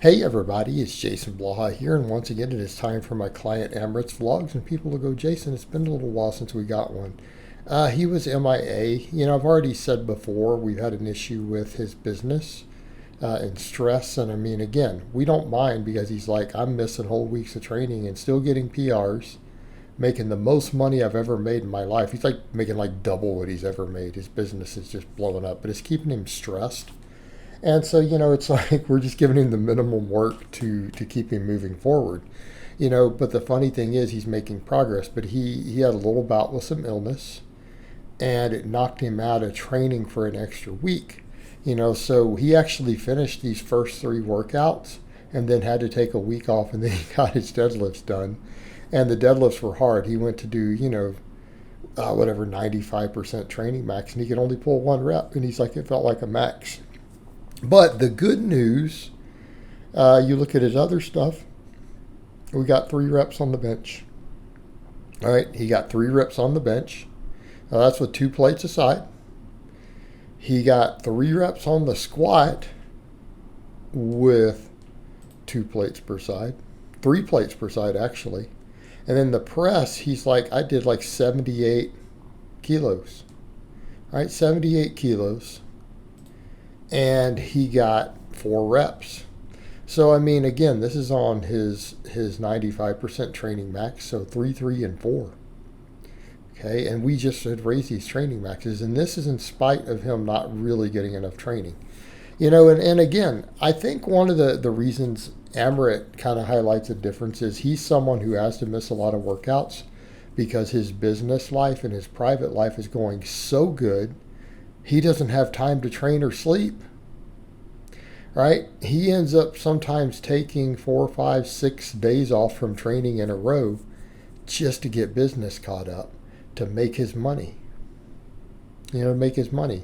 Hey everybody, it's Jason Blaha here, and once again it is time for my client Amrit's vlogs, and people will go, Jason, it's been a little while since we got one. He was MIA. I've already said before, we've had an issue with his business and stress, and I mean, again, we don't mind because he's like, I'm missing whole weeks of training and still getting PRs, making the most money I've ever made in my life. He's like making like double what he's ever made. His business is just blowing up, but it's keeping him stressed. And so, it's like we're just giving him the minimum work to keep him moving forward. But the funny thing is he's making progress, but he had a little bout with some illness and it knocked him out of training for an extra week. So he actually finished these first three workouts and then had to take a week off, and then he got his deadlifts done. And the deadlifts were hard. He went to do, 95% training max, and he could only pull one rep. And he's like, it felt like a max. But the good news, you look at his other stuff, we got 3 reps on the bench. All right, he got 3 reps on the bench. Now that's with 2 plates aside. He got 3 reps on the squat with 2 plates per side. 3 plates per side, actually. And then the press, he's like, I did like 78 kilos. All right, 78 kilos. And he got 4 reps. So, I mean, again, this is on his 95% training max, so 3, 3, and 4. Okay, and we just had raised these training maxes, and this is in spite of him not really getting enough training. And again, I think one of the reasons Amrit kind of highlights a difference is he's someone who has to miss a lot of workouts because his business life and his private life is going so good, he doesn't have time to train or sleep. Right? He ends up sometimes taking 4, 5, 6 days off from training in a row just to get business caught up, to make his money. Make his money.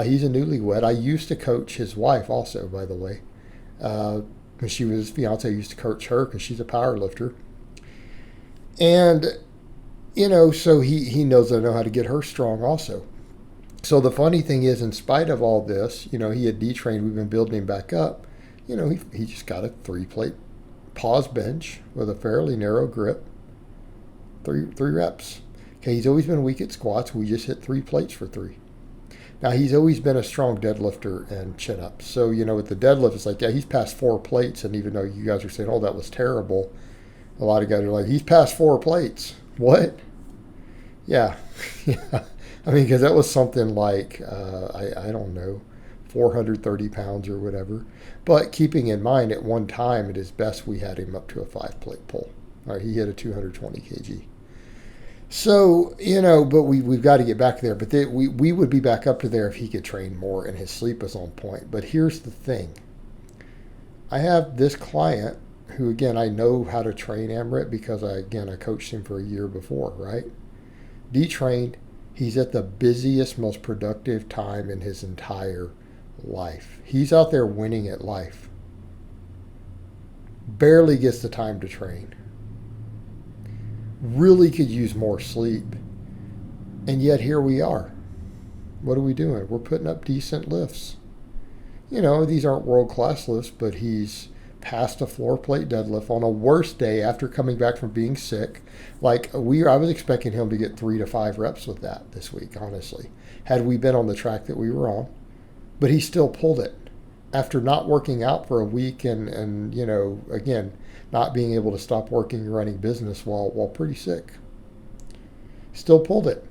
He's a newlywed. I used to coach his wife also, by the way. When she was his fiance, I used to coach her because she's a power lifter. And, so he knows I know how to get her strong also. So the funny thing is, in spite of all this, he had detrained, we've been building him back up. He just got a 3-plate pause bench with a fairly narrow grip, 3 reps. Okay, he's always been weak at squats. We just hit 3 plates for 3. Now, he's always been a strong deadlifter and chin-ups. So, with the deadlift, it's like, yeah, he's passed 4 plates. And even though you guys are saying, oh, that was terrible, a lot of guys are like, he's passed 4 plates. What? Yeah. Yeah. I mean, because that was something like, I don't know, 430 pounds or whatever. But keeping in mind, at one time, at his best, we had him up to a 5-plate pull. All right, he hit a 220 kg. So, but we've got to get back there. But we would be back up to there if he could train more and his sleep was on point. But here's the thing. I have this client who, again, I know how to train Amrit because, I coached him for a year before, right? Detrained. He's at the busiest, most productive time in his entire life. He's out there winning at life. Barely gets the time to train. Really could use more sleep. And yet here we are. What are we doing? We're putting up decent lifts. These aren't world-class lifts, but he's passed a floor plate deadlift on a worse day after coming back from being sick. I was expecting him to get 3 to 5 reps with that this week, honestly, had we been on the track that we were on. But he still pulled it after not working out for a week and again, not being able to stop working and running business while pretty sick. Still pulled it.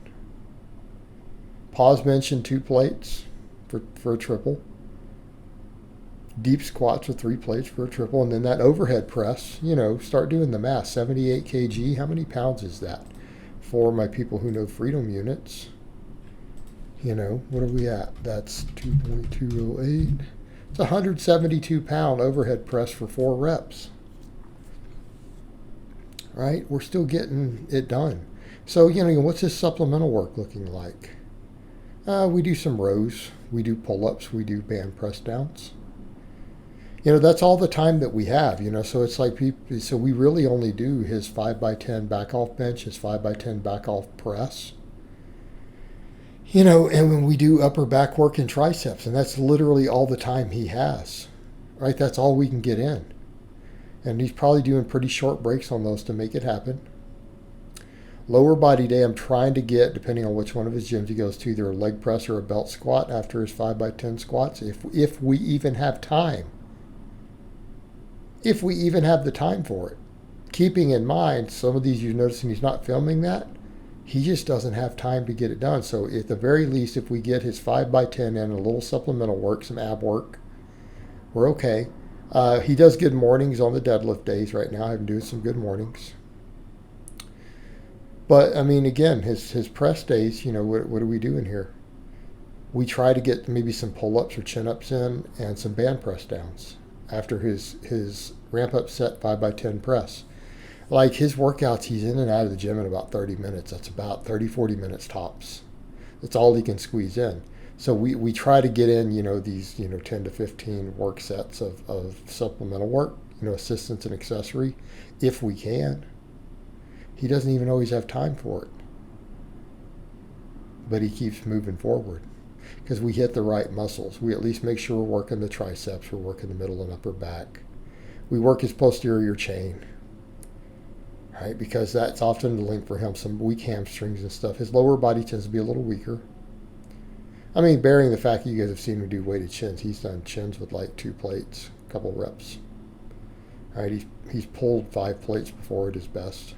Pause bench and 2 plates for a triple. Deep squats with 3 plates for a triple, and then that overhead press, start doing the math. 78 kg, how many pounds is that? For my people who know freedom units, what are we at? That's 2.208. It's a 172-pound overhead press for 4 reps. Right? We're still getting it done. So, what's his supplemental work looking like? We do some rows. We do pull-ups. We do band press downs. That's all the time that we have, so it's like so we really only do his 5x10 back off bench, his 5x10 back off press, and when we do upper back work and triceps, and that's literally all the time he has. right? That's all we can get in. And he's probably doing pretty short breaks on those to make it happen. Lower body day, I'm trying to get, depending on which one of his gyms he goes to, either a leg press or a belt squat after his 5x10 squats, if we even have time. If we even have the time for it. Keeping in mind, some of these you're noticing he's not filming that. He just doesn't have time to get it done. So at the very least, if we get his 5x10 and a little supplemental work, some ab work, we're okay. He does good mornings on the deadlift days right now. I've been doing some good mornings. But, I mean, again, his press days, what are we doing here? We try to get maybe some pull-ups or chin-ups in and some band press downs after his ramp-up set 5x10 press. Like his workouts, he's in and out of the gym in about 30 minutes. That's about 30, 40 minutes tops. That's all he can squeeze in. So we try to get in, these, 10 to 15 work sets of supplemental work, assistance and accessory, if we can. He doesn't even always have time for it. But he keeps moving forward because we hit the right muscles. We at least make sure we're working the triceps, we're working the middle and upper back. We work his posterior chain, right? Because that's often the link for him, some weak hamstrings and stuff. His lower body tends to be a little weaker. I mean, bearing the fact that you guys have seen him do weighted chins, he's done chins with like 2 plates, a couple reps. Right? He's pulled 5 plates before at his best.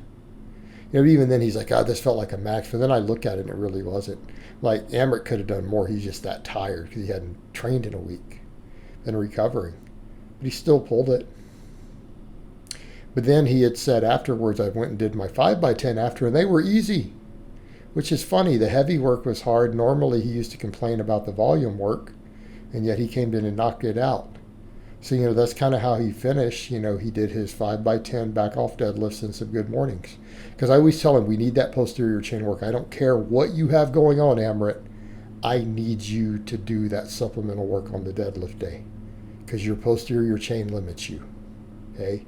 Even then he's like, God, this felt like a max. But then I look at it and it really wasn't. Like, Amrit could have done more. He's just that tired because he hadn't trained in a week and recovering. But he still pulled it. But then he had said afterwards, I went and did my 5x10 after, and they were easy. Which is funny. The heavy work was hard. Normally he used to complain about the volume work, and yet he came in and knocked it out. So, that's kind of how he finished. He did his 5x10 back off deadlifts and some good mornings. Because I always tell him, we need that posterior chain work. I don't care what you have going on, Amrit. I need you to do that supplemental work on the deadlift day. Because your posterior chain limits you. Okay?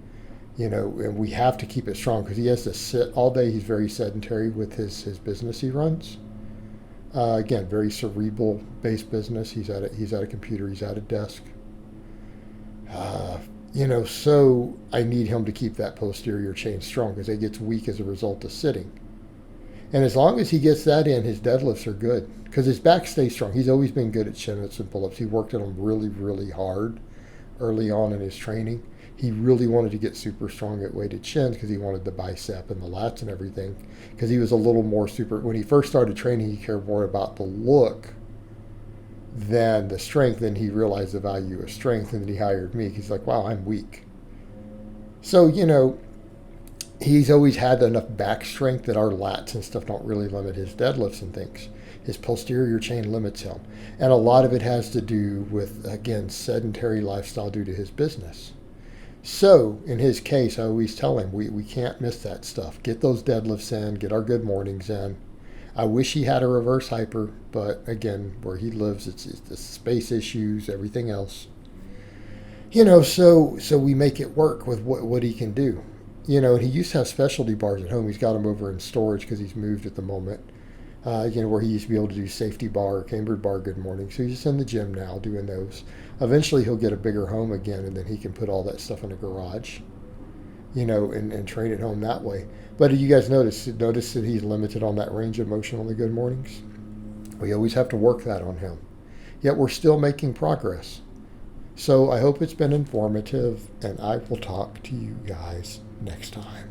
And we have to keep it strong because he has to sit all day. He's very sedentary with his business he runs. Again, very cerebral-based business. He's at a computer. He's at a desk. So I need him to keep that posterior chain strong because it gets weak as a result of sitting. And as long as he gets that in, his deadlifts are good because his back stays strong. He's always been good at chin-ups and pull-ups. He worked at them really, really hard early on in his training. He really wanted to get super strong at weighted chins because he wanted the bicep and the lats and everything because he was a little more super. When he first started training, he cared more about the look than the strength, and he realized the value of strength, and then he hired me. He's like, wow, I'm weak. So, he's always had enough back strength that our lats and stuff don't really limit his deadlifts and things. His posterior chain limits him. And a lot of it has to do with, again, sedentary lifestyle due to his business. So, in his case, I always tell him, we can't miss that stuff. Get those deadlifts in, get our good mornings in. I wish he had a reverse hyper, but again, where he lives, it's the space issues, everything else. So we make it work with what he can do. And he used to have specialty bars at home. He's got them over in storage because he's moved at the moment. Where he used to be able to do safety bar or cambered bar good morning. So he's just in the gym now doing those. Eventually he'll get a bigger home again, and then he can put all that stuff in a garage, and train at home that way. But you guys notice that he's limited on that range of motion on the good mornings? We always have to work that on him. Yet we're still making progress. So I hope it's been informative, and I will talk to you guys next time.